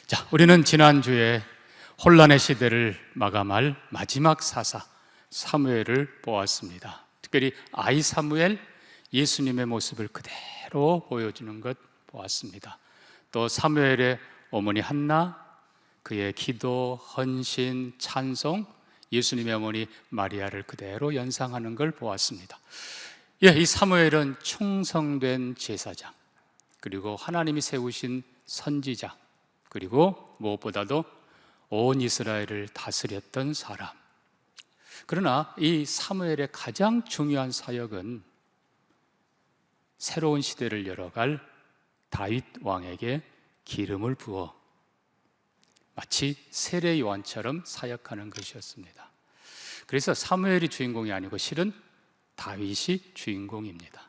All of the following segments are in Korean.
자, 우리는 지난주에 혼란의 시대를 마감할 마지막 사사 사무엘을 보았습니다. 특별히 아이 사무엘, 예수님의 모습을 그대로 보여주는 것 보았습니다. 또 사무엘의 어머니 한나, 그의 기도, 헌신, 찬송, 예수님의 어머니 마리아를 그대로 연상하는 걸 보았습니다. 이 사무엘은 충성된 제사장, 그리고 하나님이 세우신 선지자, 그리고 무엇보다도 온 이스라엘을 다스렸던 사람. 그러나 이 사무엘의 가장 중요한 사역은 새로운 시대를 열어갈 다윗 왕에게 기름을 부어 마치 세례 요한처럼 사역하는 것이었습니다. 그래서 사무엘이 주인공이 아니고 실은 다윗이 주인공입니다.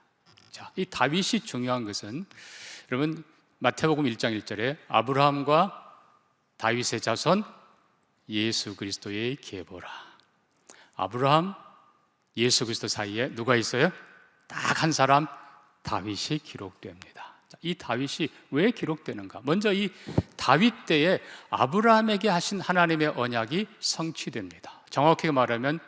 자, 이 다윗이 중요한 것은 여러분 마태복음 1장 1절에 아브라함과 다윗의 자손 예수 그리스도의 계보라. 아브라함, 예수 그리스도 사이에 누가 있어요? 딱 한 사람, 다윗이 기록됩니다. 이 다윗이 왜 기록되는가? 먼저 이 다윗 때에 아브라함에게 하신 하나님의 언약이 성취됩니다. 정확하게 말하면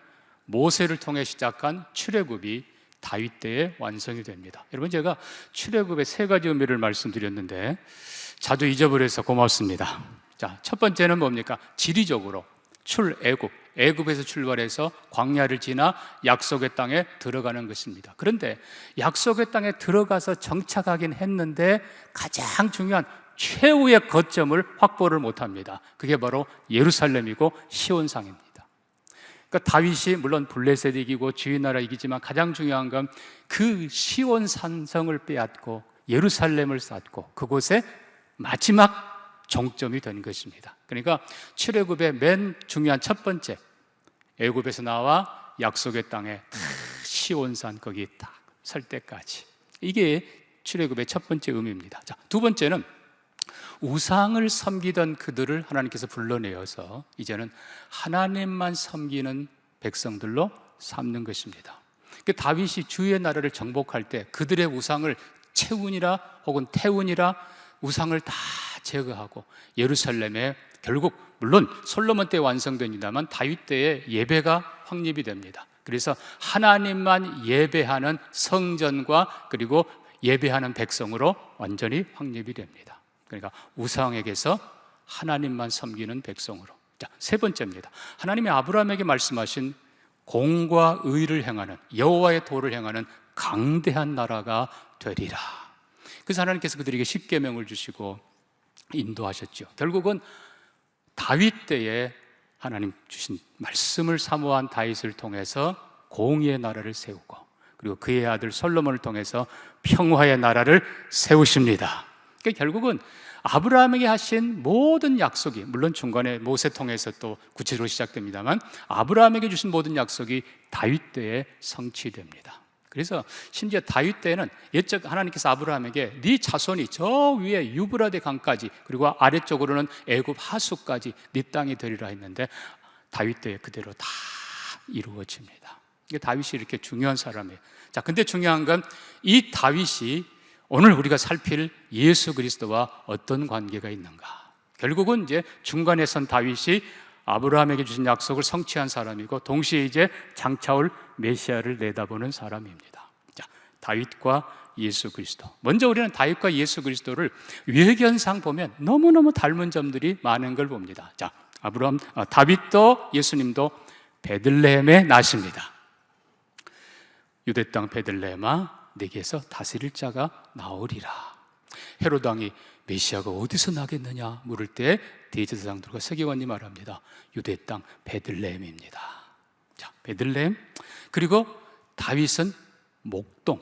모세를 통해 시작한 출애굽이 다윗 때에 완성이 됩니다. 여러분, 제가 출애굽의 세 가지 의미를 말씀드렸는데 자주 잊어버려서 고맙습니다. 자, 첫 번째는 뭡니까? 지리적으로 출애굽, 애굽에서 출발해서 광야를 지나 약속의 땅에 들어가는 것입니다. 그런데 약속의 땅에 들어가서 정착하긴 했는데 가장 중요한 최후의 거점을 확보를 못합니다. 그게 바로 예루살렘이고 시온산입니다. 그러니까 다윗이 물론 블레셋 이기고 주의 나라 이기지만 가장 중요한 건 그 시온산성을 빼앗고 예루살렘을 쌓고 그곳에 마지막 종점이 된 것입니다. 그러니까 출애굽의 맨 중요한 첫 번째, 애굽에서 나와 약속의 땅에 시온산 거기 딱 설 때까지, 이게 출애굽의 첫 번째 의미입니다. 자, 두 번째는 우상을 섬기던 그들을 하나님께서 불러내어서 이제는 하나님만 섬기는 백성들로 삼는 것입니다. 다윗이 주의 나라를 정복할 때 그들의 우상을 채운이라 혹은 태운이라 우상을 다 제거하고 예루살렘에 결국 물론 솔로몬 때 완성됩니다만 다윗 때에 예배가 확립이 됩니다. 그래서 하나님만 예배하는 성전과 그리고 예배하는 백성으로 완전히 확립이 됩니다. 그러니까 우상에게서 하나님만 섬기는 백성으로. 자, 세 번째입니다. 하나님이 아브라함에게 말씀하신 공과 의를 행하는, 여호와의 도를 행하는 강대한 나라가 되리라. 그래서 하나님께서 그들에게 십계명을 주시고 인도하셨죠. 결국은 다윗 때에 하나님 주신 말씀을 사모한 다윗을 통해서 공의의 나라를 세우고 그리고 그의 아들 솔로몬을 통해서 평화의 나라를 세우십니다. 그러니까 결국은 아브라함에게 하신 모든 약속이, 물론 중간에 모세 통해서 또 구체적으로 시작됩니다만 아브라함에게 주신 모든 약속이 다윗 때에 성취됩니다. 그래서 심지어 다윗 때에는 옛적 하나님께서 아브라함에게 네 자손이 저 위에 유브라데 강까지 그리고 아래쪽으로는 애굽 하수까지 네 땅이 되리라 했는데 다윗 때에 그대로 다 이루어집니다. 이게 다윗이 이렇게 중요한 사람이에요. 자, 근데 중요한 건 이 다윗이 오늘 우리가 살필 예수 그리스도와 어떤 관계가 있는가? 결국은 이제 중간에 선 다윗이 아브라함에게 주신 약속을 성취한 사람이고 동시에 이제 장차올 메시아를 내다보는 사람입니다. 자, 다윗과 예수 그리스도. 먼저 우리는 다윗과 예수 그리스도를 외견상 보면 너무너무 닮은 점들이 많은 걸 봅니다. 자, 다윗도 예수님도 베들레헴에 나십니다. 유대 땅 베들레헴아, 내게서 다스릴 자가 나오리라. 헤롯 왕이 메시아가 어디서 나겠느냐 물을 때 대제사장들과 서기관이 말합니다. 유대 땅 베들레헴입니다. 자, 베들레헴. 그리고 다윗은 목동,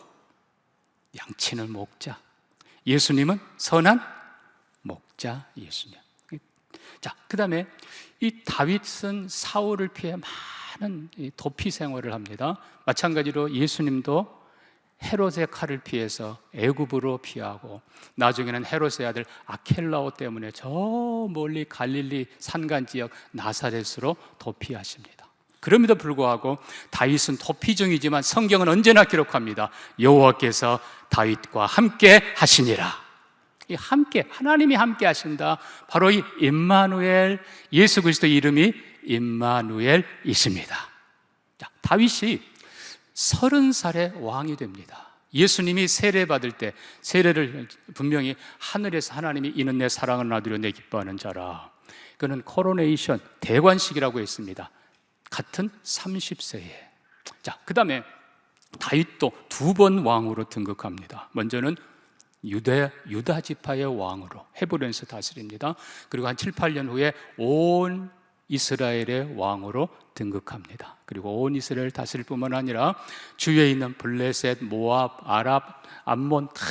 양치는 목자. 예수님은 선한 목자 예수님. 자, 그 다음에 이 다윗은 사울을 피해 많은 도피 생활을 합니다. 마찬가지로 예수님도 헤롯의 칼을 피해서 애굽으로 피하고 나중에는 헤롯의 아들 아켈라오 때문에 저 멀리 갈릴리 산간 지역 나사렛으로 도피하십니다. 그럼에도 불구하고 다윗은 도피 중이지만 성경은 언제나 기록합니다. 여호와께서 다윗과 함께 하시니라. 이 함께, 하나님이 함께 하신다. 바로 이 임마누엘, 예수 그리스도의 이름이 임마누엘이십니다. 자, 다윗이 30살에 왕이 됩니다. 예수님이 세례받을 때 세례를 분명히 하늘에서 하나님이 이는 내 사랑을 놔두려 내 기뻐하는 자라. 그는 코로네이션, 대관식이라고 했습니다. 같은 30세에. 자, 그 다음에 다윗도 2번 왕으로 등극합니다. 먼저는 유다 지파의 왕으로 헤브론에서 다스립니다. 그리고 한 7, 8년 후에 온 이스라엘의 왕으로 등극합니다. 그리고 온 이스라엘 다스릴 뿐만 아니라 주위에 있는 블레셋, 모압, 아랍, 암몬 다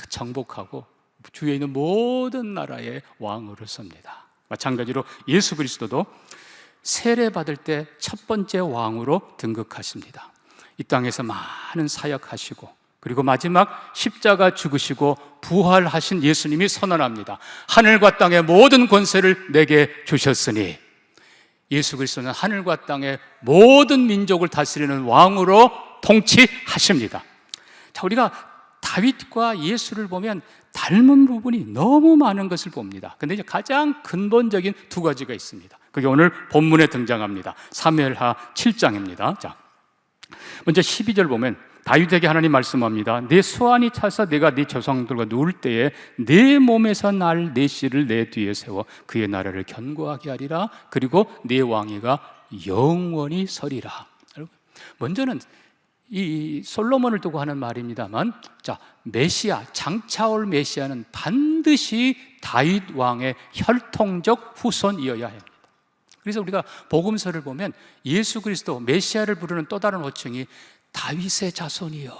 정복하고 주위에 있는 모든 나라의 왕으로 섭니다. 마찬가지로 예수 그리스도도 세례받을 때 첫 번째 왕으로 등극하십니다. 이 땅에서 많은 사역하시고 그리고 마지막 십자가 죽으시고 부활하신 예수님이 선언합니다. 하늘과 땅의 모든 권세를 내게 주셨으니, 예수 그리스도는 하늘과 땅의 모든 민족을 다스리는 왕으로 통치하십니다. 자, 우리가 다윗과 예수를 보면 닮은 부분이 너무 많은 것을 봅니다. 근데 이제 가장 근본적인 2가지가 있습니다. 그게 오늘 본문에 등장합니다. 사무엘하 7장입니다. 자, 먼저 12절 보면 다윗에게 하나님 말씀합니다. 내 수완이 차서 내가 네 조상들과 누울 때에 내 몸에서 날 내 씨를 내 뒤에 세워 그의 나라를 견고하게 하리라. 그리고 네 왕위가 영원히 서리라. 먼저는 이 솔로몬을 두고 하는 말입니다만, 자, 메시아, 장차올 메시아는 반드시 다윗 왕의 혈통적 후손이어야 합니다. 그래서 우리가 복음서를 보면 예수 그리스도 메시아를 부르는 또 다른 호칭이 다윗의 자손이요,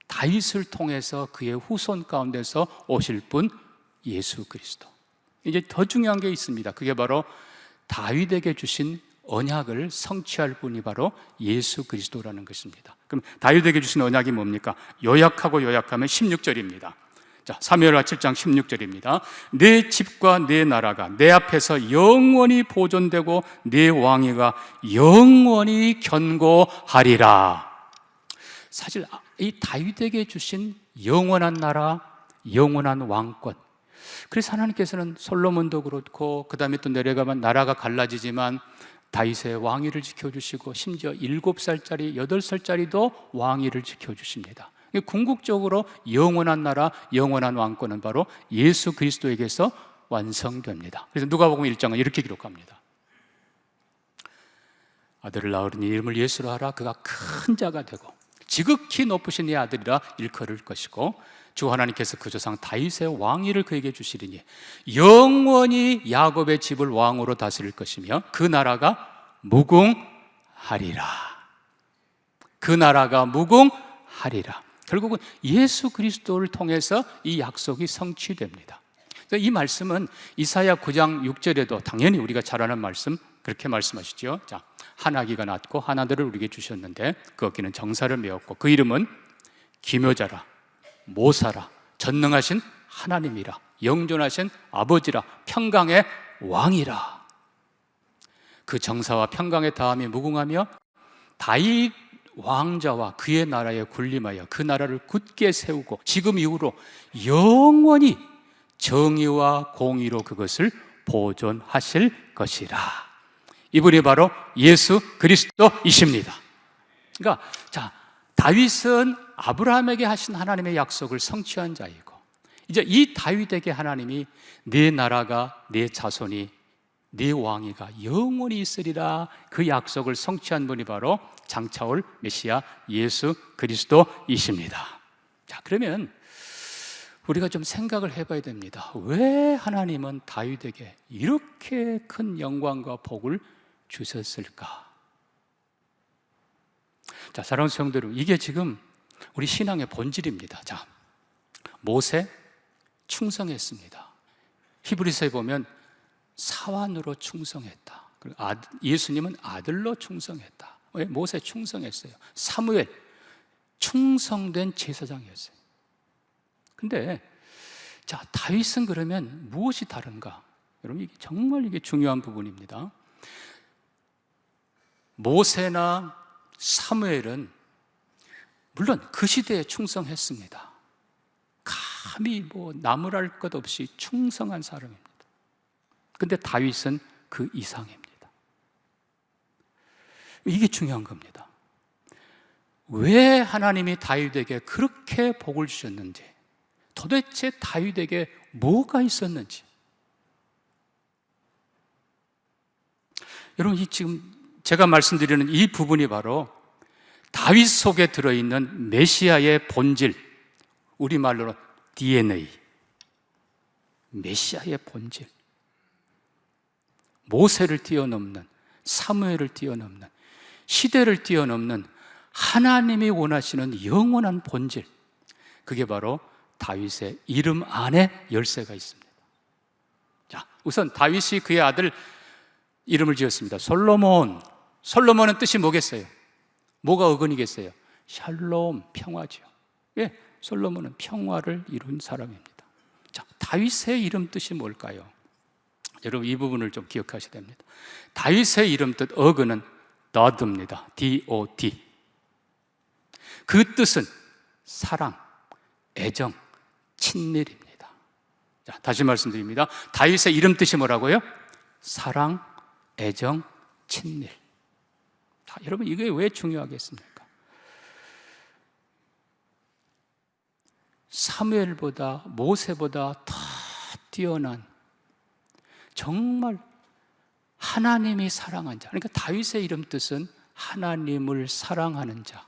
다윗을 통해서 그의 후손 가운데서 오실 분 예수 그리스도. 이제 더 중요한 게 있습니다. 그게 바로 다윗에게 주신 언약을 성취할 분이 바로 예수 그리스도라는 것입니다. 그럼 다윗에게 주신 언약이 뭡니까? 요약하고 요약하면 16절입니다. 자, 사무엘하 7장 16절입니다. 내 집과 내 나라가 내 앞에서 영원히 보존되고 내 왕위가 영원히 견고하리라. 사실 이 다윗에게 주신 영원한 나라, 영원한 왕권, 그래서 하나님께서는 솔로몬도 그렇고 그 다음에 또 내려가면 나라가 갈라지지만 다윗의 왕위를 지켜주시고 심지어 7살짜리, 8살짜리도 왕위를 지켜주십니다. 궁극적으로 영원한 나라, 영원한 왕권은 바로 예수 그리스도에게서 완성됩니다. 그래서 누가복음 1장은 이렇게 기록합니다. 아들을 낳으리니 이름을 예수로 하라. 그가 큰 자가 되고 지극히 높으신 이 아들이라 일컬을 것이고 주 하나님께서 그 조상 다윗의 왕위를 그에게 주시리니 영원히 야곱의 집을 왕으로 다스릴 것이며 그 나라가 무궁하리라. 그 나라가 무궁하리라. 결국은 예수 그리스도를 통해서 이 약속이 성취됩니다. 이 말씀은 이사야 9장 6절에도 당연히 우리가 잘 아는 말씀, 그렇게 말씀하시죠. 자, 한 아기가 낳고 한 아들을 우리에게 주셨는데 그 어깨는 정사를 메었고 그 이름은 기묘자라, 모사라, 전능하신 하나님이라, 영존하신 아버지라, 평강의 왕이라. 그 정사와 평강의 다음이 무궁하며 다윗 왕자와 그의 나라에 군림하여 그 나라를 굳게 세우고 지금 이후로 영원히 정의와 공의로 그것을 보존하실 것이라. 이분이 바로 예수 그리스도이십니다. 그러니까 자, 다윗은 아브라함에게 하신 하나님의 약속을 성취한 자이고 이제 이 다윗에게 하나님이 네 나라가, 네 자손이, 네 왕위가 영원히 있으리라, 그 약속을 성취한 분이 바로 장차올 메시아 예수 그리스도이십니다. 자, 그러면 우리가 좀 생각을 해봐야 됩니다. 왜 하나님은 다윗에게 이렇게 큰 영광과 복을 주셨을까? 자, 사랑하는 성도 여러분, 이게 지금 우리 신앙의 본질입니다. 자, 모세 충성했습니다. 히브리서에 보면 사환으로 충성했다. 그리고 예수님은 아들로 충성했다. 왜? 모세 충성했어요. 사무엘 충성된 제사장이었어요. 근데 자, 다윗은 그러면 무엇이 다른가? 여러분, 이게 정말 이게 중요한 부분입니다. 모세나 사무엘은 물론 그 시대에 충성했습니다. 참이 나무랄 것 없이 충성한 사람입니다. 근데 다윗은 그 이상입니다. 이게 중요한 겁니다. 왜 하나님이 다윗에게 그렇게 복을 주셨는지, 도대체 다윗에게 뭐가 있었는지. 여러분, 지금 제가 말씀드리는 이 부분이 바로 다윗 속에 들어있는 메시아의 본질, 우리말로 DNA, 메시아의 본질, 모세를 뛰어넘는, 사무엘을 뛰어넘는, 시대를 뛰어넘는 하나님이 원하시는 영원한 본질, 그게 바로 다윗의 이름 안에 열쇠가 있습니다. 자, 우선 다윗이 그의 아들 이름을 지었습니다. 솔로몬. 솔로몬은 뜻이 뭐겠어요? 뭐가 어근이겠어요? 샬롬, 평화죠. 예, 솔로몬은 평화를 이룬 사람입니다. 자, 다윗의 이름 뜻이 뭘까요? 여러분, 이 부분을 좀 기억하셔야 됩니다. 다윗의 이름 뜻 어근은 Dod입니다. D-O-D. 그 뜻은 사랑, 애정, 친밀입니다. 자, 다시 말씀드립니다. 다윗의 이름 뜻이 뭐라고요? 사랑, 애정, 친밀. 자, 여러분, 이게 왜 중요하겠습니까? 사무엘보다, 모세보다 더 뛰어난, 정말 하나님이 사랑한 자. 그러니까 다윗의 이름 뜻은 하나님을 사랑하는 자,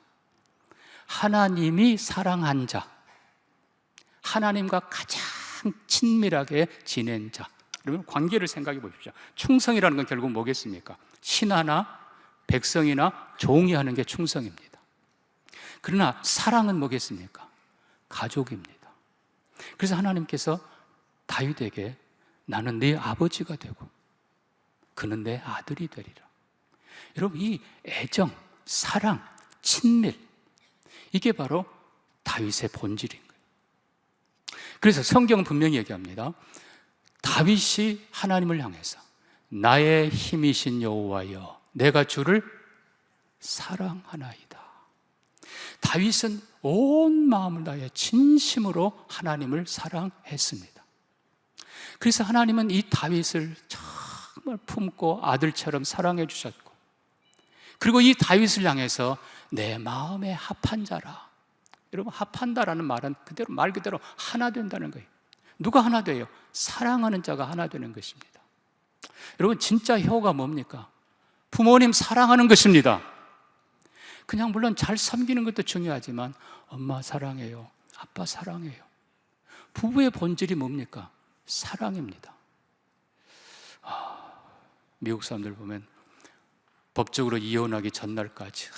하나님이 사랑한 자, 하나님과 가장 친밀하게 지낸 자. 여러분, 관계를 생각해 보십시오. 충성이라는 건 결국 뭐겠습니까? 신하나 백성이나 종이 하는 게 충성입니다. 그러나 사랑은 뭐겠습니까? 가족입니다. 그래서 하나님께서 다윗에게 나는 네 아버지가 되고 그는 내 아들이 되리라. 여러분, 이 애정, 사랑, 친밀, 이게 바로 다윗의 본질인 거예요. 그래서 성경은 분명히 얘기합니다. 다윗이 하나님을 향해서 나의 힘이신 여호와여, 내가 주를 사랑하나이다. 다윗은 온 마음을 다해 진심으로 하나님을 사랑했습니다. 그래서 하나님은 이 다윗을 정말 품고 아들처럼 사랑해 주셨고, 그리고 이 다윗을 향해서 내 마음에 합한 자라. 여러분, 합한다라는 말은 말 그대로 하나 된다는 거예요. 누가 하나 돼요? 사랑하는 자가 하나 되는 것입니다. 여러분, 진짜 효가 뭡니까? 부모님 사랑하는 것입니다. 그냥 물론 잘 섬기는 것도 중요하지만 엄마 사랑해요, 아빠 사랑해요. 부부의 본질이 뭡니까? 사랑입니다. 미국 사람들 보면 법적으로 이혼하기 전날까지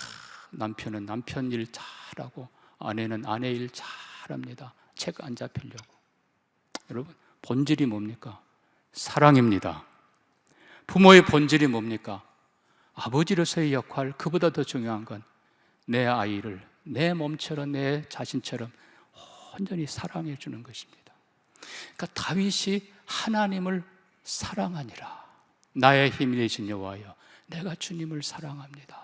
남편은 남편 일 잘하고 아내는 아내 일 잘합니다. 책 안 잡히려고. 여러분, 본질이 뭡니까? 사랑입니다. 부모의 본질이 뭡니까? 아버지로서의 역할, 그보다 더 중요한 건 내 아이를 내 몸처럼, 내 자신처럼 온전히 사랑해 주는 것입니다. 그러니까 다윗이 하나님을 사랑하니라. 나의 힘이 되신 여호와여, 내가 주님을 사랑합니다.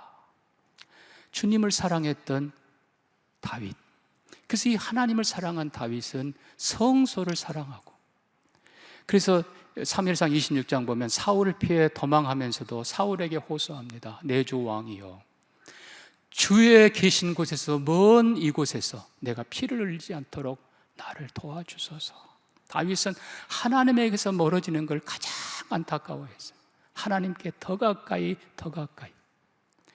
주님을 사랑했던 다윗. 그래서 이 하나님을 사랑한 다윗은 성소를 사랑하고, 그래서 사무엘상 26장 보면 사울을 피해 도망하면서도 사울에게 호소합니다. 내 주 왕이여, 주의 계신 곳에서, 먼 이곳에서 내가 피를 흘리지 않도록 나를 도와주소서. 다윗은 하나님에게서 멀어지는 걸 가장 안타까워했어요. 하나님께 더 가까이, 더 가까이.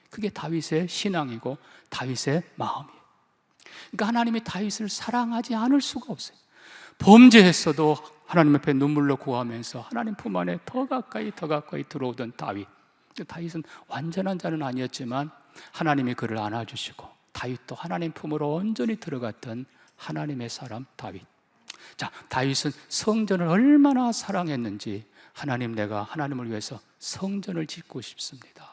그게 다윗의 신앙이고 다윗의 마음이에요. 그러니까 하나님이 다윗을 사랑하지 않을 수가 없어요. 범죄했어도 하나님 앞에 눈물로 구하면서 하나님 품 안에 더 가까이, 더 가까이 들어오던 다윗. 다윗은 완전한 자는 아니었지만 하나님이 그를 안아주시고, 다윗도 하나님 품으로 온전히 들어갔던 하나님의 사람 다윗. 자, 다윗은 성전을 얼마나 사랑했는지, 하나님, 내가 하나님을 위해서 성전을 짓고 싶습니다.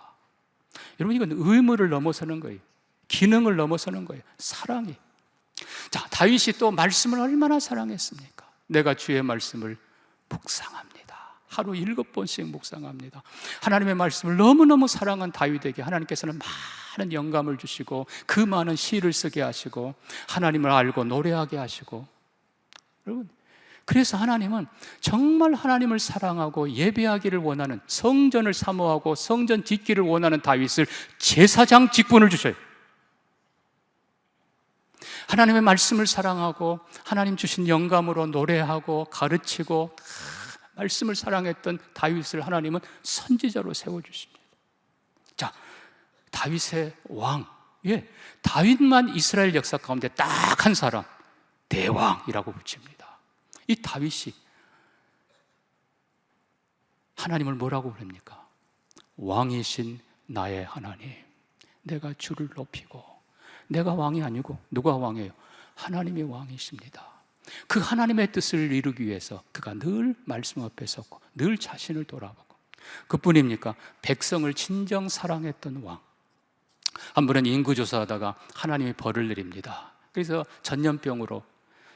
여러분, 이건 의무를 넘어서는 거예요. 기능을 넘어서는 거예요. 사랑이. 자, 다윗이 또 말씀을 얼마나 사랑했습니까? 내가 주의 말씀을 묵상합니다. 하루 7번씩 묵상합니다. 하나님의 말씀을 너무너무 사랑한 다윗에게 하나님께서는 많은 영감을 주시고 그 많은 시를 쓰게 하시고 하나님을 알고 노래하게 하시고, 여러분, 그래서 하나님은 정말 하나님을 사랑하고 예배하기를 원하는, 성전을 사모하고 성전 짓기를 원하는 다윗을 제사장 직분을 주셔요. 하나님의 말씀을 사랑하고 하나님 주신 영감으로 노래하고 가르치고 말씀을 사랑했던 다윗을 하나님은 선지자로 세워주십니다. 자, 다윗의 왕, 다윗만 이스라엘 역사 가운데 딱 한 사람, 대왕이라고 붙입니다. 이 다윗이 하나님을 뭐라고 부릅니까? 왕이신 나의 하나님, 내가 주를 높이고, 내가 왕이 아니고 누가 왕이에요? 하나님이 왕이십니다. 그 하나님의 뜻을 이루기 위해서 그가 늘 말씀 앞에 섰고 늘 자신을 돌아보고, 그뿐입니까? 백성을 진정 사랑했던 왕. 한 번은 인구조사하다가 하나님이 벌을 내립니다. 그래서 전염병으로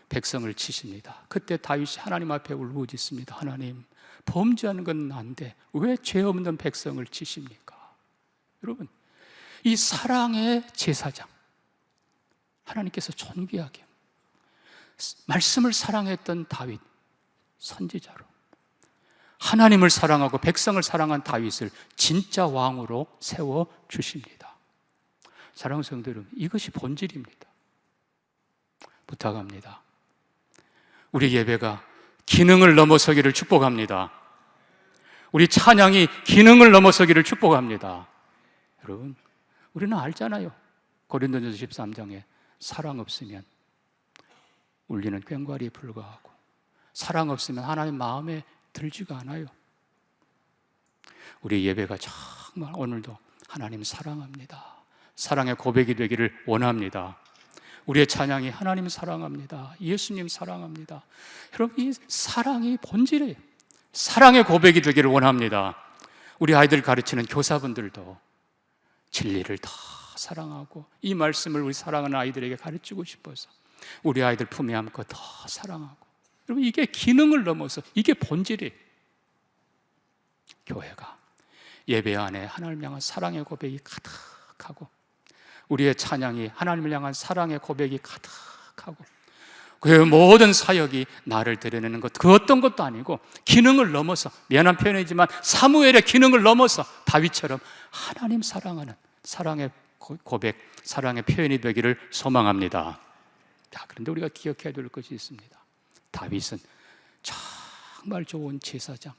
백성을 치십니다. 그때 다윗이 하나님 앞에 울부짖습니다. 하나님, 범죄하는 건 안 돼. 왜 죄 없는 백성을 치십니까? 여러분, 이 사랑의 제사장, 하나님께서 존귀하게 말씀을 사랑했던 다윗, 선지자로 하나님을 사랑하고 백성을 사랑한 다윗을 진짜 왕으로 세워주십니다. 사랑하는 성도 여러분, 이것이 본질입니다. 부탁합니다. 우리 예배가 기능을 넘어서기를 축복합니다. 우리 찬양이 기능을 넘어서기를 축복합니다. 여러분, 우리는 알잖아요. 고린도전서 13장에 사랑 없으면 울리는 꽹과리에 불과하고, 사랑 없으면 하나님 마음에 들지가 않아요. 우리 예배가 정말 오늘도 하나님 사랑합니다, 사랑의 고백이 되기를 원합니다. 우리의 찬양이 하나님 사랑합니다, 예수님 사랑합니다. 여러분, 이 사랑이 본질이에요. 사랑의 고백이 되기를 원합니다. 우리 아이들 가르치는 교사분들도 진리를 더 사랑하고 이 말씀을 우리 사랑하는 아이들에게 가르치고 싶어서 우리 아이들 품에 안고 더 사랑하고, 여러분, 이게 기능을 넘어서 이게 본질이에요. 교회가 예배 안에 하나님을 향한 사랑의 고백이 가득하고, 우리의 찬양이 하나님을 향한 사랑의 고백이 가득하고, 그 모든 사역이 나를 드러내는 것, 그 어떤 것도 아니고 기능을 넘어서, 미안한 표현이지만 사무엘의 기능을 넘어서 다윗처럼 하나님 사랑하는 사랑의 고백, 사랑의 표현이 되기를 소망합니다. 자, 그런데 우리가 기억해야 될 것이 있습니다. 다윗은 정말 좋은 제사장,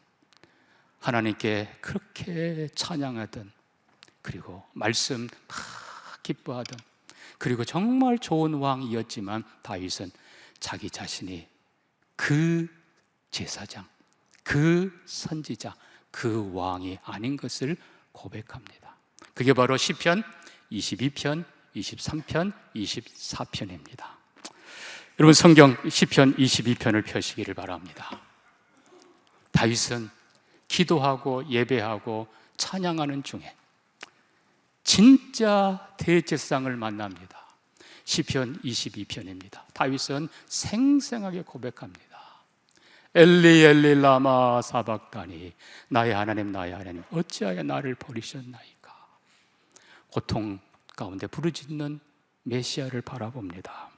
하나님께 그렇게 찬양하던, 그리고 말씀 기뻐하던, 그리고 정말 좋은 왕이었지만 다윗은 자기 자신이 그 제사장, 그 선지자, 그 왕이 아닌 것을 고백합니다. 그게 바로 시편 22편, 23편, 24편입니다. 여러분, 성경 시편 22편을 펴시기를 바랍니다. 다윗은 기도하고 예배하고 찬양하는 중에 진짜 대제사장을 만납니다. 시편 22편입니다. 다윗은 생생하게 고백합니다. 엘리 엘리 라마 사박다니, 나의 하나님 나의 하나님 어찌하여 나를 버리셨나이까. 고통 가운데 부르짖는 메시아를 바라봅니다.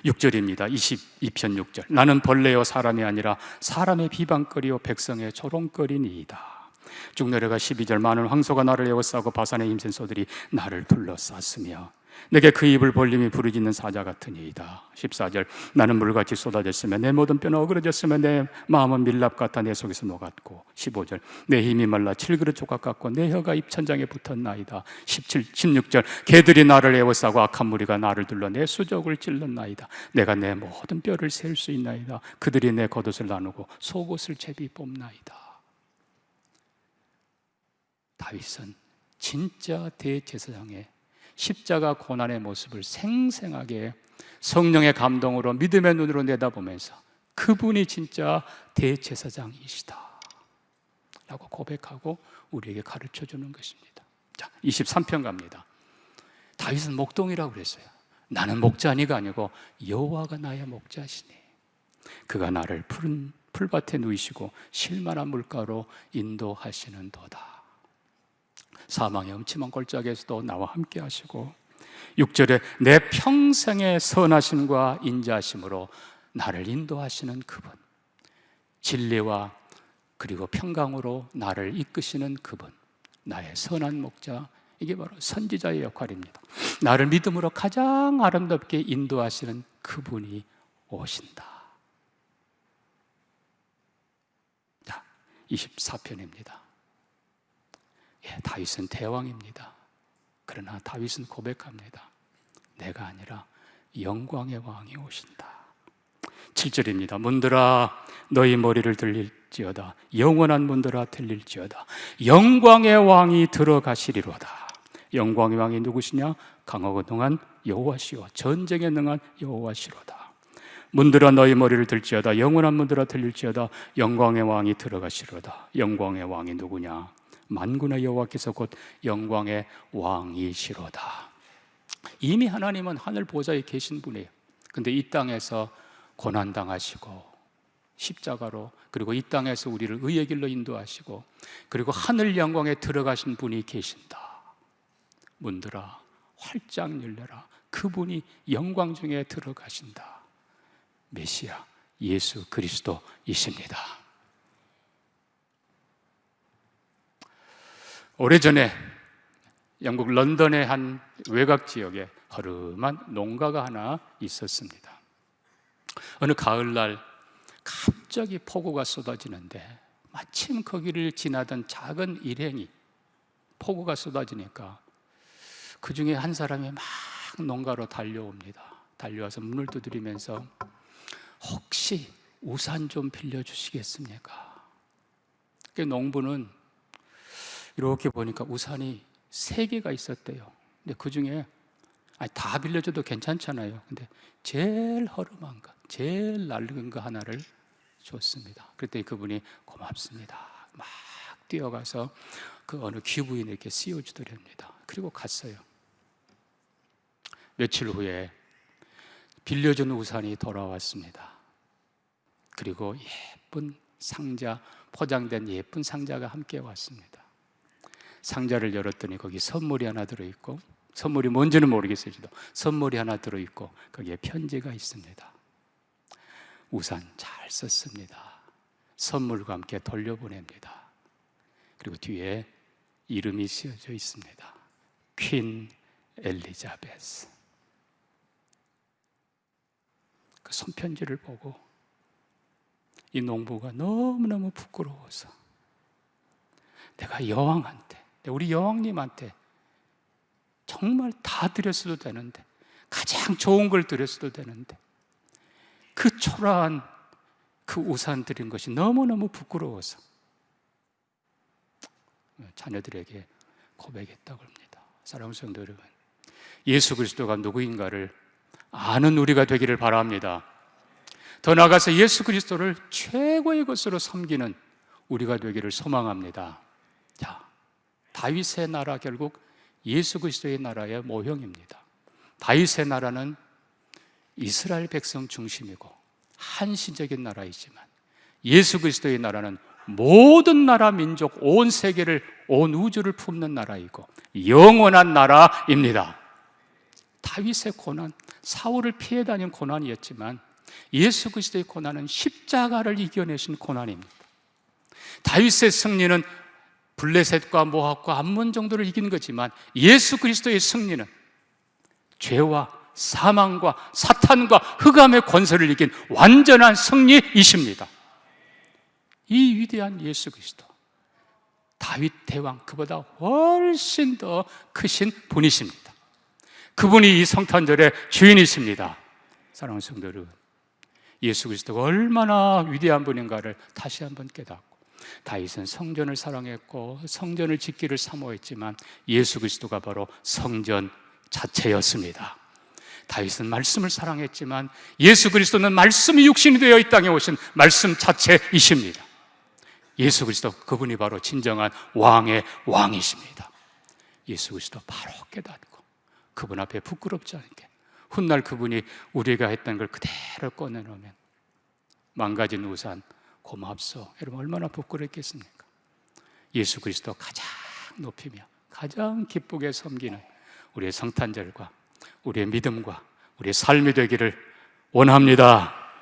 6절입니다. 22편 6절. 나는 벌레요 사람이 아니라 사람의 비방거리요 백성의 조롱거리니이다. 쭉 내려가 12절. 많은 황소가 나를 에워싸고 바산의 힘센 소들이 나를 둘러쌌으며 내게 그 입을 벌림이 부르짖는 사자 같으니이다. 14절. 나는 물같이 쏟아졌으며 내 모든 뼈는 어그러졌으며 내 마음은 밀랍 같아 내 속에서 녹았고. 15절. 내 힘이 말라 칠그릇 조각 같고 내 혀가 입천장에 붙었나이다. 16절. 개들이 나를 에워싸고 악한 무리가 나를 둘러 내 수족을 찔렀나이다. 내가 내 모든 뼈를 셀 수 있나이다. 그들이 내 겉옷을 나누고 속옷을 제비 뽑나이다. 다윗은 진짜 대제사장의 십자가 고난의 모습을 생생하게 성령의 감동으로 믿음의 눈으로 내다보면서 그분이 진짜 대제사장이시다 라고 고백하고 우리에게 가르쳐주는 것입니다. 자, 23편 갑니다. 다윗은 목동이라고 그랬어요. 나는 목자니가 아니고 여호와가 나의 목자시니 그가 나를 푸른 풀밭에 누이시고 실만한 물가로 인도하시는 도다. 사망의 음침한 골짜기에서도 나와 함께 하시고. 6절에 내 평생의 선하심과 인자하심으로 나를 인도하시는 그분, 진리와 그리고 평강으로 나를 이끄시는 그분, 나의 선한 목자, 이게 바로 선지자의 역할입니다. 나를 믿음으로 가장 아름답게 인도하시는 그분이 오신다. 자, 24편입니다. 다윗은 대왕입니다. 그러나 다윗은 고백합니다. 내가 아니라 영광의 왕이 오신다. 7절입니다. 문들아 너희 머리를 들릴지어다. 영원한 문들아 들릴지어다. 영광의 왕이 들어가시리로다. 영광의 왕이 누구시냐? 강하고 능한 여호와시오, 전쟁에 능한 여호와시로다. 문들아 너희 머리를 들지어다. 영원한 문들아 들릴지어다. 영광의 왕이 들어가시리로다. 영광의 왕이 누구냐? 만군의 여호와께서 곧 영광의 왕이시로다. 이미 하나님은 하늘 보좌에 계신 분이에요. 근데 이 땅에서 고난당하시고 십자가로, 그리고 이 땅에서 우리를 의의 길로 인도하시고, 그리고 하늘 영광에 들어가신 분이 계신다. 문들아 활짝 열려라. 그분이 영광 중에 들어가신다. 메시아 예수 그리스도이십니다. 오래전에 영국 런던의 한 외곽 지역에 허름한 농가가 하나 있었습니다. 어느 가을날 갑자기 폭우가 쏟아지는데, 마침 거기를 지나던 작은 일행이 폭우가 쏟아지니까 그 중에 한 사람이 막 농가로 달려옵니다. 달려와서 문을 두드리면서 혹시 우산 좀 빌려주시겠습니까? 농부는 이렇게 보니까 우산이 3개가 있었대요. 근데 그 중에 다 빌려줘도 괜찮잖아요. 근데 제일 허름한 거, 제일 낡은 거 하나를 줬습니다. 그랬더니 그분이 고맙습니다. 막 뛰어가서 그 어느 귀부인에게 씌워주더랍니다. 그리고 갔어요. 며칠 후에 빌려준 우산이 돌아왔습니다. 그리고 예쁜 상자, 포장된 예쁜 상자가 함께 왔습니다. 상자를 열었더니 거기 선물이 하나 들어있고, 선물이 뭔지는 모르겠어요. 선물이 하나 들어있고 거기에 편지가 있습니다. 우산 잘 썼습니다. 선물과 함께 돌려보냅니다. 그리고 뒤에 이름이 쓰여져 있습니다. 퀸 엘리자베스. 그 손편지를 보고 이 농부가 너무너무 부끄러워서, 내가 여왕한테, 우리 여왕님한테 정말 다 드렸어도 되는데, 가장 좋은 걸 드렸어도 되는데, 그 초라한 그 우산 드린 것이 너무너무 부끄러워서 자녀들에게 고백했다고 합니다. 사랑하는 성도 여러분, 예수 그리스도가 누구인가를 아는 우리가 되기를 바랍니다. 더 나아가서 예수 그리스도를 최고의 것으로 섬기는 우리가 되기를 소망합니다. 자, 다윗의 나라, 결국 예수 그리스도의 나라의 모형입니다. 다윗의 나라는 이스라엘 백성 중심이고 한시적인 나라이지만, 예수 그리스도의 나라는 모든 나라, 민족, 온 세계를, 온 우주를 품는 나라이고 영원한 나라입니다. 다윗의 고난, 사울을 피해 다닌 고난이었지만 예수 그리스도의 고난은 십자가를 이겨내신 고난입니다. 다윗의 승리는 블레셋과 모압과 암몬 정도를 이긴 거지만, 예수 그리스도의 승리는 죄와 사망과 사탄과 흑암의 권세를 이긴 완전한 승리이십니다. 이 위대한 예수 그리스도, 다윗 대왕, 그보다 훨씬 더 크신 분이십니다. 그분이 이 성탄절의 주인이십니다. 사랑하는 성도 여러분, 예수 그리스도가 얼마나 위대한 분인가를 다시 한번 깨닫고, 다윗은 성전을 사랑했고 성전을 짓기를 사모했지만 예수 그리스도가 바로 성전 자체였습니다. 다윗은 말씀을 사랑했지만 예수 그리스도는 말씀이 육신이 되어 이 땅에 오신 말씀 자체이십니다. 예수 그리스도, 그분이 바로 진정한 왕의 왕이십니다. 예수 그리스도 바로 깨닫고 그분 앞에 부끄럽지 않게 훗날 그분이 우리가 했던 걸 그대로 꺼내놓으면, 망가진 우산 고맙소, 여러분 얼마나 부끄럽겠습니까? 예수 그리스도 가장 높이며 가장 기쁘게 섬기는 우리의 성탄절과 우리의 믿음과 우리의 삶이 되기를 원합니다.